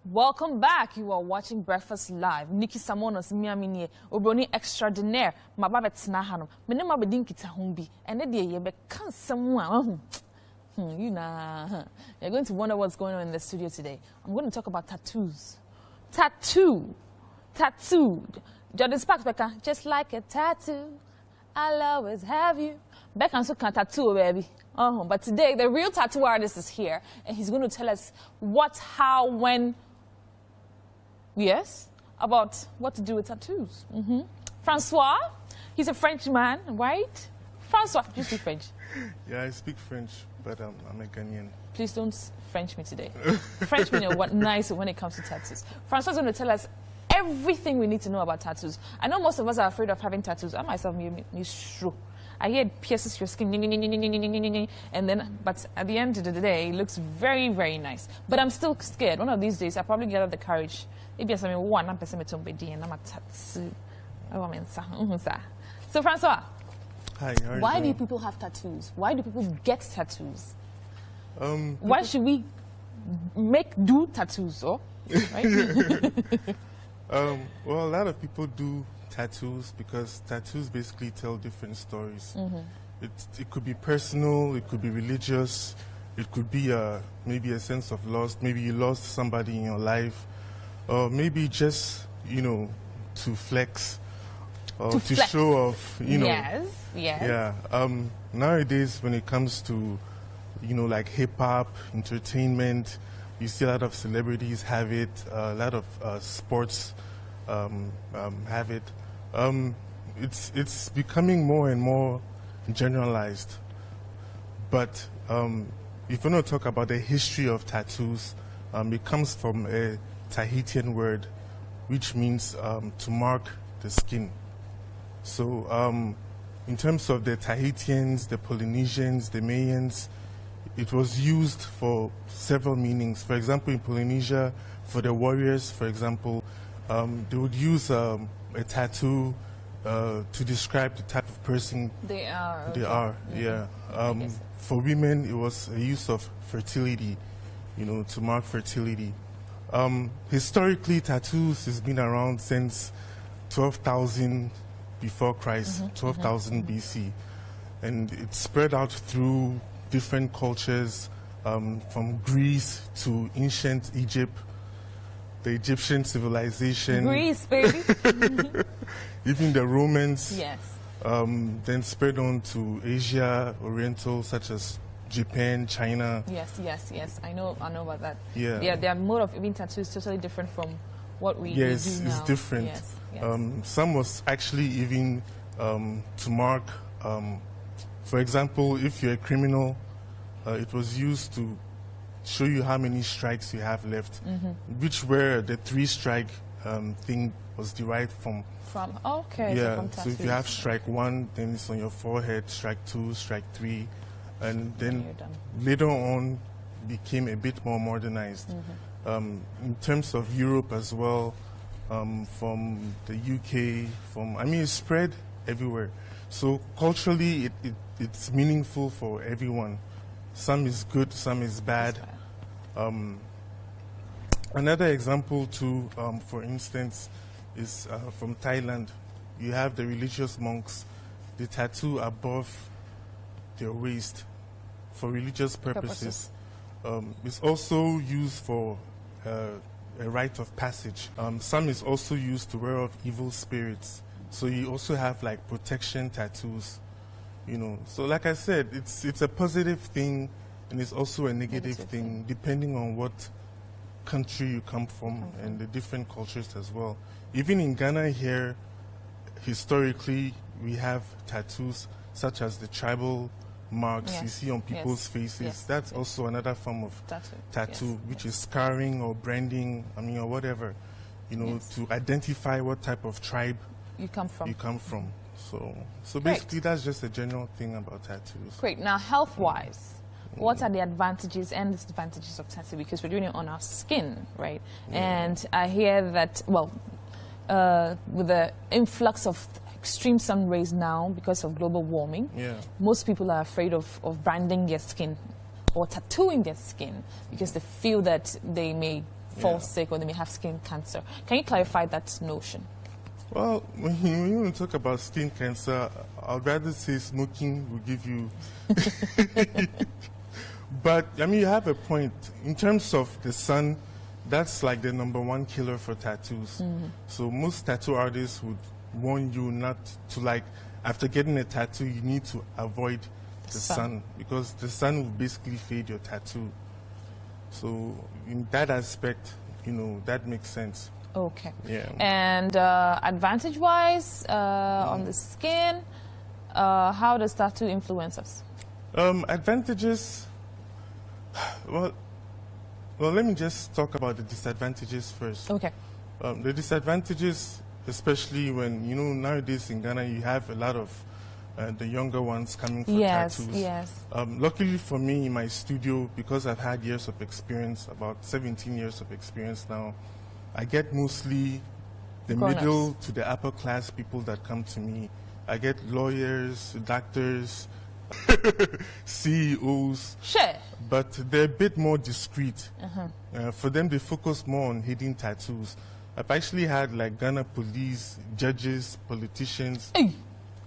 Welcome back. You are watching Breakfast Live. Nikki Samonas, Miamini, Obroni extraordinaire. My babet Snahanum. Menema Bedinkita Humbi. And the day you become someone. You're going to wonder what's going on in the studio today. I'm going to talk about tattoos. Tattooed. Jordan Sparks, Becca, just like a tattoo. I'll always have you. Becca so can tattoo, baby. But today, the real tattoo artist is here, and he's going to tell us what, how, when. Yes, about what to do with tattoos. Francois, he's a French man, right? Francois, do you speak French? Yeah, I speak French, but I'm a Ghanaian. Please don't French me today. French men are what nice when it comes to tattoos. Francois is going to tell us everything we need to know about tattoos. I know most of us are afraid of having tattoos. I myself, me sure. I hear it pierces your skin, and then, but at the end of the day, it looks very, very nice. But I'm still scared. One of these days, I probably get up the courage. Maybe I'm one, I'm a tattoo. So, Francois, hi, why do people have tattoos? Why do people get tattoos? Why should we do tattoos? Oh, right? Well, a lot of people do tattoos because tattoos basically tell different stories. It could be personal, it could be religious, it could be maybe a sense of loss. Maybe you lost somebody in your life, or maybe just, to flex, or to show off, Yes. Yeah. Nowadays, when it comes to, like hip-hop, entertainment, you see a lot of celebrities have it, a lot of sports have it. It's becoming more and more generalized. But if you want to talk about the history of tattoos, it comes from a Tahitian word, which means to mark the skin. So in terms of the Tahitians, the Polynesians, the Mayans, it was used for several meanings. For example, in Polynesia, for the warriors, for example, they would use a tattoo to describe the type of person they are. Yeah. For women, it was a use of fertility, to mark fertility. Historically, tattoos has been around since 12,000 before Christ, 12,000 BC. And it spread out through different cultures, from Greece to ancient Egypt, the Egyptian civilization. Greece, baby. Even the Romans. Yes. Then spread on to Asia, Oriental, such as Japan, China. Yes. I know about that. Yeah. Their mode of even tattoos is totally different from what we do now. Yes, it's different. Yes. Some was actually even to mark, for example, if you're a criminal, it was used to show you how many strikes you have left, which where the 3-strike thing was derived from. Okay. Yeah, from so if you have strike 1, then it's on your forehead, strike 2, strike 3, and then later on became a bit more modernized. In terms of Europe as well, from the UK, it spread everywhere. So culturally, it's meaningful for everyone. Some is good, some is bad. Another example too, for instance, is from Thailand. You have the religious monks, they tattoo above their waist for religious purposes. It's also used for a rite of passage. Some is also used to wear off evil spirits. So you also have like protection tattoos. So like I said, it's a positive thing, and it's also a negative thing, depending on what country you come from and the different cultures as well. Even in Ghana here, historically, we have tattoos such as the tribal marks you see on people's faces. That's also another form of tattoo, which is scarring or branding, or whatever, to identify what type of tribe you come from. So basically, that's just a general thing about tattoos. Great. Now, health-wise, what are the advantages and disadvantages of tattoo? Because we're doing it on our skin, right? And I hear that, with the influx of extreme sun rays now because of global warming, most people are afraid of branding their skin or tattooing their skin because they feel that they may fall sick or they may have skin cancer. Can you clarify that notion? Well, when you want to talk about skin cancer, I'd rather say smoking will give you. But, I mean, you have a point. In terms of the sun, that's like the #1 killer for tattoos. So most tattoo artists would warn you not to, like, after getting a tattoo, you need to avoid the sun because the sun will basically fade your tattoo. So in that aspect, you know, that makes sense. Okay. Yeah. And advantage-wise, on the skin, how does tattoo influence us? Advantages, well, let me just talk about the disadvantages first. Okay. The disadvantages, especially when, you know, nowadays in Ghana, you have a lot of the younger ones coming for tattoos. Yes. Luckily for me, in my studio, because I've had years of experience, about 17 years of experience now, I get mostly the middle to the upper class people that come to me. I get lawyers, doctors, CEOs, Sure. but they're a bit more discreet. For them, they focus more on hidden tattoos. I've actually had like Ghana police, judges, politicians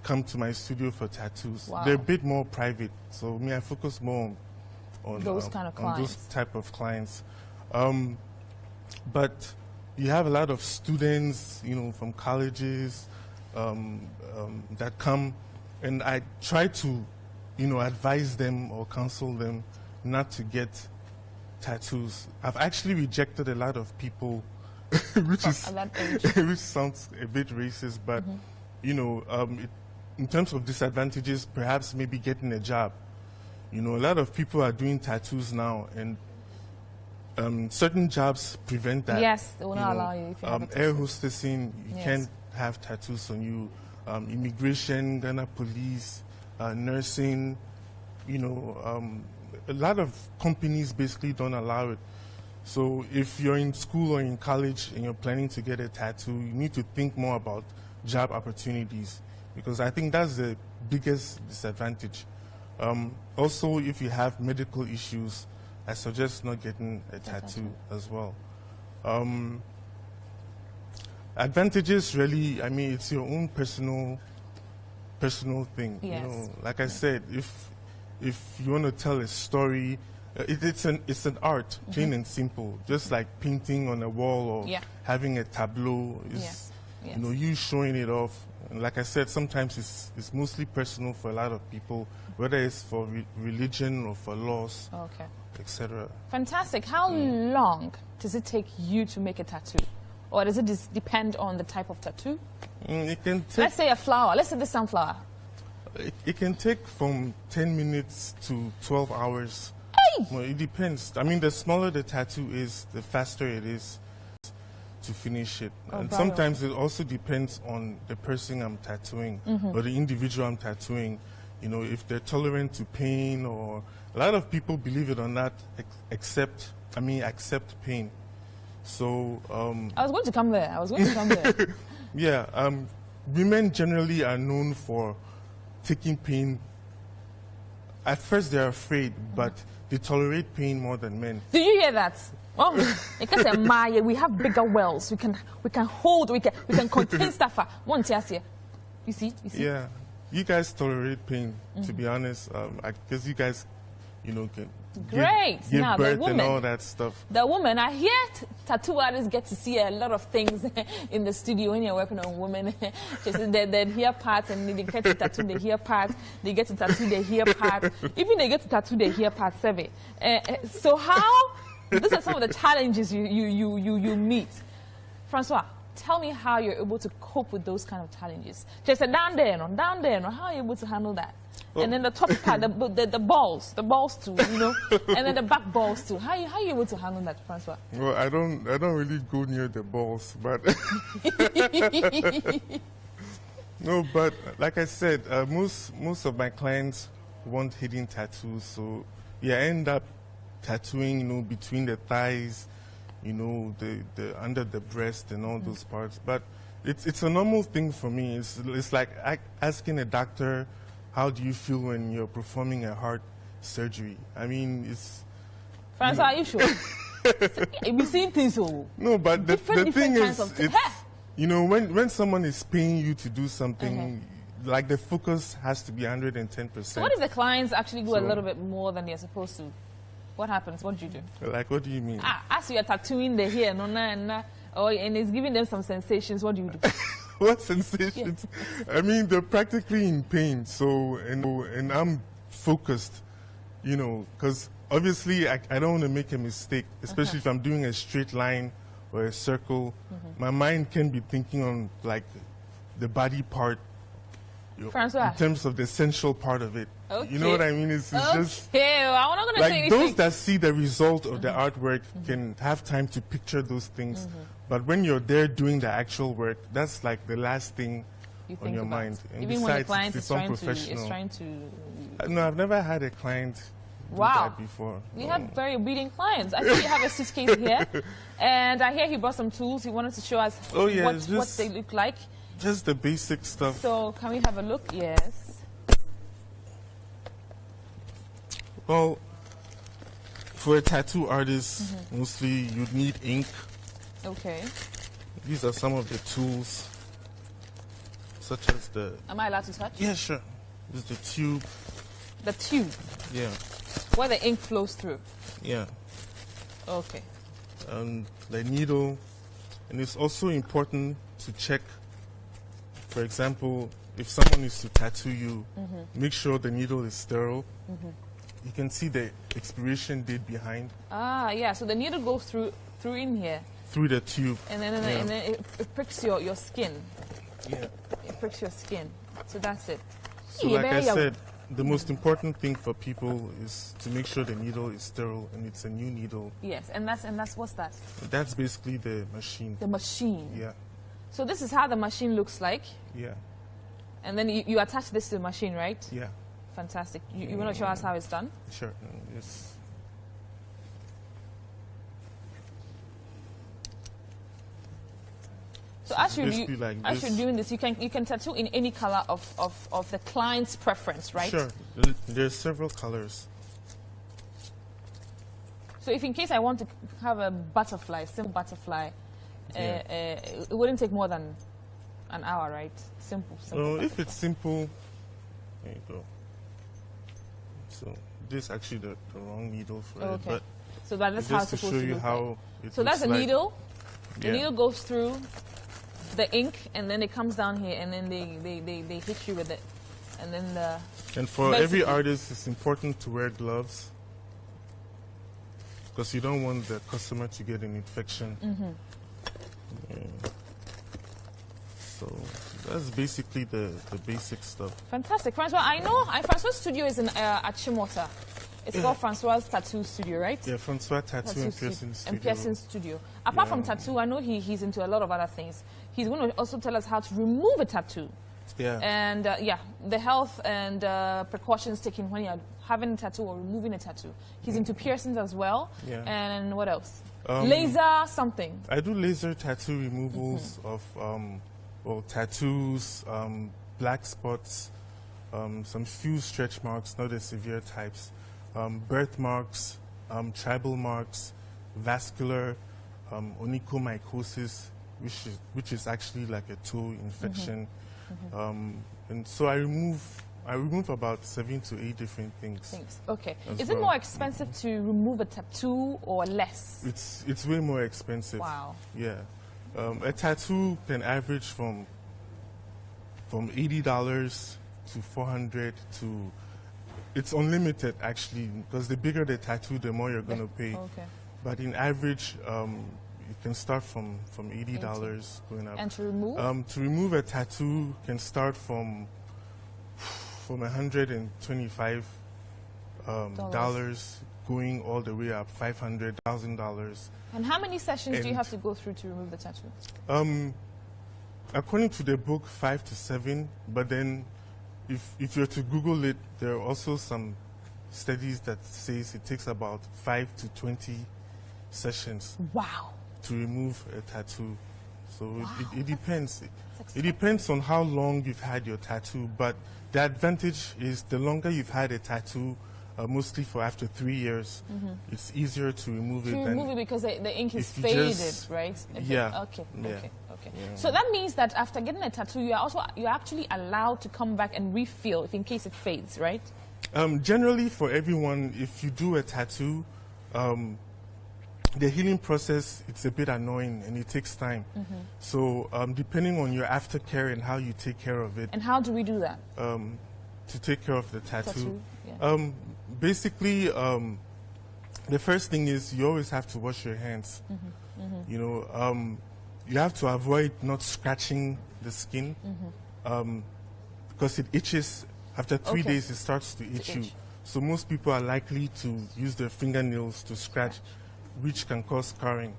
come to my studio for tattoos. Wow. They're a bit more private, so me, I focus more on those kind of clients. on those type of clients. But you have a lot of students, you know, from colleges that come, and I try to, you know, advise them or counsel them not to get tattoos. I've actually rejected a lot of people, which sounds a bit racist, but you know, in terms of disadvantages, perhaps maybe getting a job. You know, a lot of people are doing tattoos now, and certain jobs prevent that. Yes, they will not allow you. If you have a air hostessing, you can't have tattoos on you. Immigration, Ghana police, nursing, you know, a lot of companies basically don't allow it. So if you're in school or in college and you're planning to get a tattoo, you need to think more about job opportunities, because I think that's the biggest disadvantage. Also, if you have medical issues, I suggest not getting a tattoo as well. Advantages, really, I mean, it's your own personal thing. Yes. You know, like I said, if you want to tell a story, it's an art, plain and simple. Just like painting on a wall or having a tableau is, you know, you showing it off. And like I said, sometimes it's mostly personal for a lot of people, whether it's for religion or for laws, etc. Fantastic. How long does it take you to make a tattoo? Or does it depend on the type of tattoo? It can take, let's say a flower. Let's say this sunflower. It can take from 10 minutes to 12 hours. Hey! Well, it depends. I mean, the smaller the tattoo is, the faster it is to finish it. And sometimes it also depends on the person I'm tattooing or the individual I'm tattooing. You know, if they're tolerant to pain, or a lot of people, believe it or not, accept pain. So I was going to come there. Yeah, women generally are known for taking pain. At first they're afraid, but they tolerate pain more than men. Do you hear that? Oh, because we have bigger wells. We can hold. We can contain stuff. You see? Yeah, you guys tolerate pain. To be honest, I guess you guys, you know, can give now, birth the woman, and all that stuff. The woman, I hear tattoo artists get to see a lot of things in the studio when you're working on women. They hear parts, and they get to tattoo the hair part. They get to tattoo the hair part. Even they get to tattoo the hair part. So how? These are some of the challenges you meet. Francois, tell me how you're able to cope with those kind of challenges. Just down there, how are you able to handle that? Oh. And then the top part, the balls too, you know, and then the back balls too. How are you able to handle that, Francois? Well, I don't really go near the balls, but no. But like I said, most of my clients want hidden tattoos, so yeah, I end up tattooing, you know, between the thighs, you know, the under the breast and all those parts. But it's a normal thing for me. It's like asking a doctor, how do you feel when you're performing a heart surgery? I mean, it's... Francois, are you sure? We've seen things. No, but the thing is, it's, you know, when someone is paying you to do something, like the focus has to be 110%. So what if the clients actually go a little bit more than they're supposed to? What happens? What do you do? Like, what do you mean? As you're tattooing the hair, and it's giving them some sensations, what do you do? What sensations? Yeah. I mean, they're practically in pain, so, and I'm focused, you know, because obviously I don't want to make a mistake, especially if I'm doing a straight line or a circle. My mind can be thinking on, like, the body part, Francois, in terms of the essential part of it. Okay. You know what I mean? It's just I'm not gonna like say anything. Those that see the result of the artwork can have time to picture those things. But when you're there doing the actual work, that's like the last thing on your mind. And even besides, when the client it's is trying to. No, I've never had a client do that before. You have very obedient clients. I see you have a suitcase here, and I hear he brought some tools. He wanted to show us what they look like. Just the basic stuff. So can we have a look? Yes. Well, for a tattoo artist, mostly you'd need ink. Okay. These are some of the tools, such as the... Am I allowed to touch? Yeah, sure. This is the tube. The tube? Yeah. Where the ink flows through? Yeah. Okay. And the needle. And it's also important to check, for example, if someone is to tattoo you, make sure the needle is sterile. You can see the expiration date behind. Ah, yeah. So the needle goes through in here. Through the tube. And then, and then it pricks your skin. Yeah. It pricks your skin. So that's it. So like I said, the most important thing for people is to make sure the needle is sterile and it's a new needle. Yes, and that's what's that? That's basically the machine. The machine. Yeah. So this is how the machine looks like. Yeah. And then you attach this to the machine, right? Yeah. Fantastic. You want to show us how it's done? Sure. Yes. So as you're doing this, you can tattoo in any color of the client's preference, right? Sure. There's several colors. So if in case I want to have a butterfly, simple butterfly, it wouldn't take more than an hour, right? Simple. No, if it's simple, there you go. So this is actually the wrong needle for it, but so that's how it's supposed to look how like. So that's a needle. The needle goes through the ink, and then it comes down here, and then they hit you with it, and then the. And for every artist, it's important to wear gloves because you don't want the customer to get an infection. Yeah. So that's basically the basic stuff. Fantastic, Francois. I know Francois' studio is in at Chimota. It's called Francois Tattoo Studio, right? Yeah, Francois Tattoo and Piercing Studio. And Piercing Studio. Apart from tattoo, I know he's into a lot of other things. He's going to also tell us how to remove a tattoo. Yeah. And the health and precautions taken when you're having a tattoo or removing a tattoo. He's into piercings as well. Yeah. And what else? Laser something. I do laser tattoo removals of tattoos, black spots, some few stretch marks, not the severe types, birthmarks, tribal marks, vascular, onychomycosis, which is actually like a toe infection. And so I remove about 7 to 8 different things. Okay. Is it more expensive to remove a tattoo or less? It's way more expensive. Wow. Yeah. A tattoo can average from $80 to $400 to... It's unlimited, actually, because the bigger the tattoo, the more you're going to pay. Okay. But in average, it can start from $80 going up. And to remove? To remove a tattoo can start from $125 dollars going all the way up $500,000. And how many sessions do you have to go through to remove the tattoo? According to the book, 5 to 7. But then, if you're to Google it, there are also some studies that says it takes about 5 to 20 sessions. Wow. To remove a tattoo. So it depends. It depends on how long you've had your tattoo. But the advantage is the longer you've had a tattoo, mostly for after 3 years. It's easier to remove it. Remove it because the ink is if you faded, just, right? Yeah. Okay. Yeah. Okay. Okay. Yeah. So that means that after getting a tattoo, you're actually allowed to come back and refill if in case it fades, right? Generally, for everyone, if you do a tattoo, the healing process, it's a bit annoying and it takes time. So depending on your aftercare and how you take care of it. And how do we do that? To take care of the tattoo. Yeah. Basically, the first thing is you always have to wash your hands. You know, you have to avoid not scratching the skin because it itches. After 3 days, it starts to itch you. So most people are likely to use their fingernails to scratch, which can cause scarring.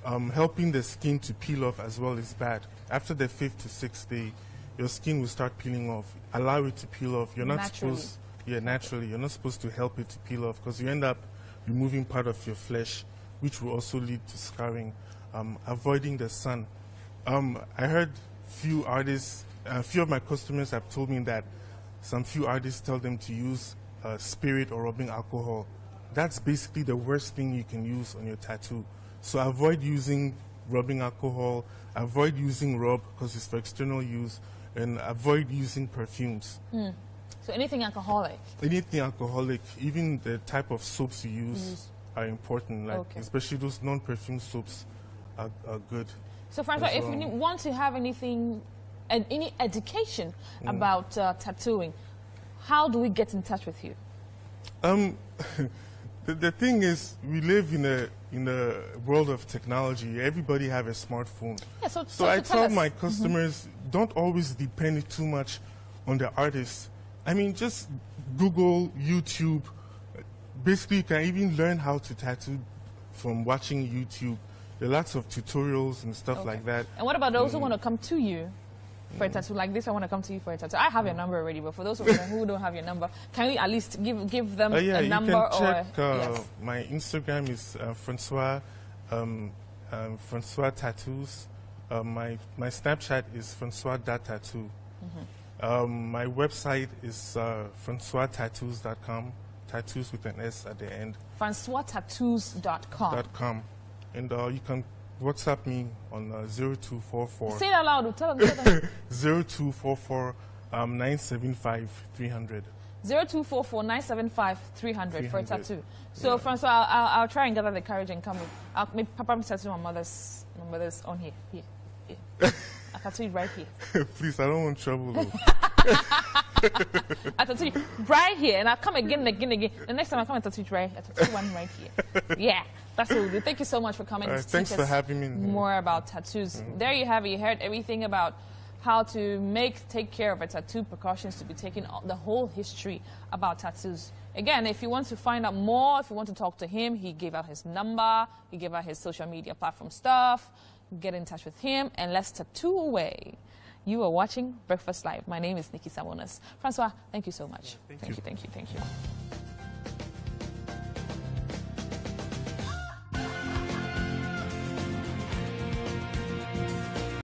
Helping the skin to peel off as well is bad. After the 5th to 6th day, your skin will start peeling off. Allow it to peel off. You're not supposed, naturally. You're not supposed to help it to peel off because you end up removing part of your flesh, which will also lead to scarring. Avoiding the sun. I heard few artists, a few of my customers have told me that some few artists tell them to use spirit or rubbing alcohol. That's basically the worst thing you can use on your tattoo. So avoid using rubbing alcohol, avoid using rub because it's for external use, and avoid using perfumes. So anything alcoholic? Anything alcoholic, even the type of soaps you use are important, like especially those non-perfume soaps are good. So Francois, if you want to have anything, any education about tattooing, how do we get in touch with you? The thing is, we live in a world of technology. Everybody have a smartphone. Yeah, so I tell my customers, don't always depend too much on the artist. I mean, just Google, YouTube. Basically, you can even learn how to tattoo from watching YouTube. There are lots of tutorials and stuff like that. And what about those who want to come to you for a tattoo like this? I want to come to you for a tattoo. I have your number already, but for those who don't have your number, can we at least give them a number? You can check my Instagram is Francois Francois Tattoos. My Snapchat is Francois.tattoo. My website is francoistattoos.com. Tattoos with an S at the end. francoistattoos.com. And you can WhatsApp me on 0244. Say it out loud. Tell them. 0244 975 300. 0244 975 300 for a tattoo. So Francois, I'll try and gather the courage and come in. I'll maybe Papa tattoo my mother's on here. I'll tattoo it right here. Please, I don't want trouble though. I tattoo you right here, and I'll come again and again and again. The next time I come and tattoo I tattoo one right here. Yeah, that's what we'll do. Thank you so much for coming. Thanks for having me. More about tattoos. There you have it. You heard everything about how to take care of a tattoo, precautions to be taken, the whole history about tattoos. Again, if you want to find out more, if you want to talk to him, he gave out his number, he gave out his social media platform stuff. Get in touch with him and let's tattoo away. You are watching Breakfast Live. My name is Nikki Samonas. Francois, thank you so much. Thank you. Thank you.